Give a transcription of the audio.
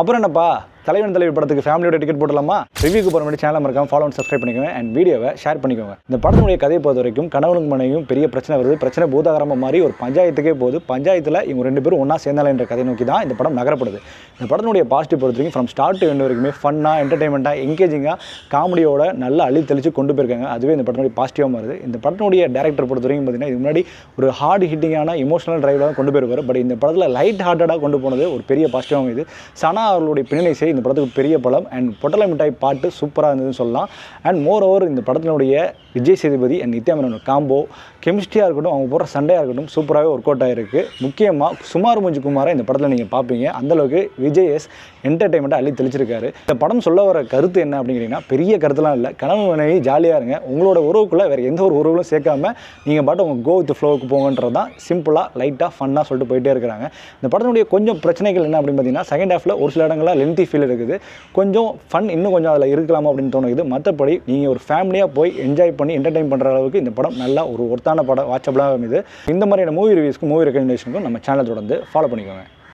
அப்புறம் என்னப்பா தலைவன் தலைவி படத்துக்கு ஃபேமிலியோட டிக்கெட் போடலாமா? ரிவ்யூக்கு போகிற மாதிரி சேனல் மறக்காம ஃபாலோ அண்ட் சப்ஸ்கிரைப் பண்ணிக்கோங்க அண்ட் வீடியோவை ஷேர் பண்ணிக்கோங்க. இந்த படத்தினுடைய கதையை பொறுத்த வரைக்கும் கணவனுக்கு மனைவியும் பெரிய பிரச்சனை வருது. பிரச்சனை பூதாகரமாக மாதிரி ஒரு பஞ்சாயத்துக்கே போகுது. பஞ்சாயத்தில் இவங்க ரெண்டு பேரும் ஒன்றா சேர்ந்தாலும் என்ற கதை நோக்கி தான் இந்த படம் நகரப்படுது. இந்த படத்தினுடைய பாசிட்டிவ் பொறுத்த வரைக்கும் ஃப்ரம் ஸ்டார்ட் டு எண்ட் வரைக்குமே ஃபன்னாக, என்டர்டைன்மெண்ட்டாக, என்கேஜிங்காக, காமெடியோட நல்லா அழித்தெளிச்சு கொண்டு போயிருக்காங்க. அதுவே இந்த படத்தினுடைய பாசிட்டிவாக மாறுது. இந்த படத்தினுடைய டேரக்டர் பொறுத்த வரைக்கும் பார்த்தீங்கன்னா இது முன்னாடி ஒரு ஹார்ட் ஹிட்டிங்கான இமோஷனல் டிரைவில் தான் கொண்டு போயிருப்பார். பட் இந்த படத்தில் லைட் ஹார்ட்டடாக கொண்டு போனது ஒரு பெரிய பாசிட்டிவாக இது. சனா அவர்களுடைய பின்னணி இசை இந்த படத்துக்கு பெரிய படம் அண்ட் பொட்டலை மிட்டாய் பாட்டு சூப்பராக இருந்ததுன்னு சொல்லலாம். அண்ட் மோர் ஓவர் இந்த படத்தினுடைய விஜய் சேதுபதி அண்ட் நித்யா மேனன் காம்போ, கெமிஸ்ட்ரியாக இருக்கட்டும், அவங்க போடுற சண்டையாக இருக்கட்டும் சூப்பராகவே ஒர்க் அவுட் ஆகிருக்கு. முக்கியமாக சுமார் மூஞ்சி குமாரை இந்த படத்தில் நீங்கள் பார்ப்பீங்க. அந்தளவுக்கு விஜய் என்டர்டைன்மெண்ட்டாக அள்ளி தெளிச்சிருக்காரு. இந்த படம் சொல்ல வர கருத்து என்ன அப்படிங்கிறீங்கன்னா பெரிய கருத்துலாம் இல்லை. கனவு மனைவி ஜாலியாக இருங்க, உங்களோட உறவுக்குள்ளே வேறு எந்த ஒரு உறவுகளும் சேர்க்காம நீங்கள் பாட்டு உங்கள் கோ வித் ஃப்ளோவுக்கு போங்கன்றது தான் சிம்பிளாக லைட்டாக ஃபன்னாக சொல்லிட்டு போயிட்டே இருக்கிறாங்க. இந்த படத்தினுடைய கொஞ்சம் பிரச்சனைகள் என்ன அப்படின்னு பார்த்தீங்கன்னா செகண்ட் ஹாஃபில் ஒரு சில இடங்களில் லென்த்தி ஃபீல் இருக்குது. கொஞ்சம் ஃபன் இன்னும் கொஞ்சம் அதில் இருக்கலாமா அப்படின்னு தோணுது. மற்றபடி நீங்கள் ஒரு ஃபேமிலியாக போய் என்ஜாய் பண்ணி என்டர்டைன் பண்ணுற அளவுக்கு இந்த படம் நல்லா ஒரு ஒர்த்தான படம், வாட்சபிளாக இருந்தது. இந்த மாதிரியான மூவி ரிவ்யூஸ்க்கும் மூவி ரெக்கமெண்டேஷனுக்கும் நம்ம சேனலை தொடர்ந்து ஃபாலோ பண்ணிக்கோங்க.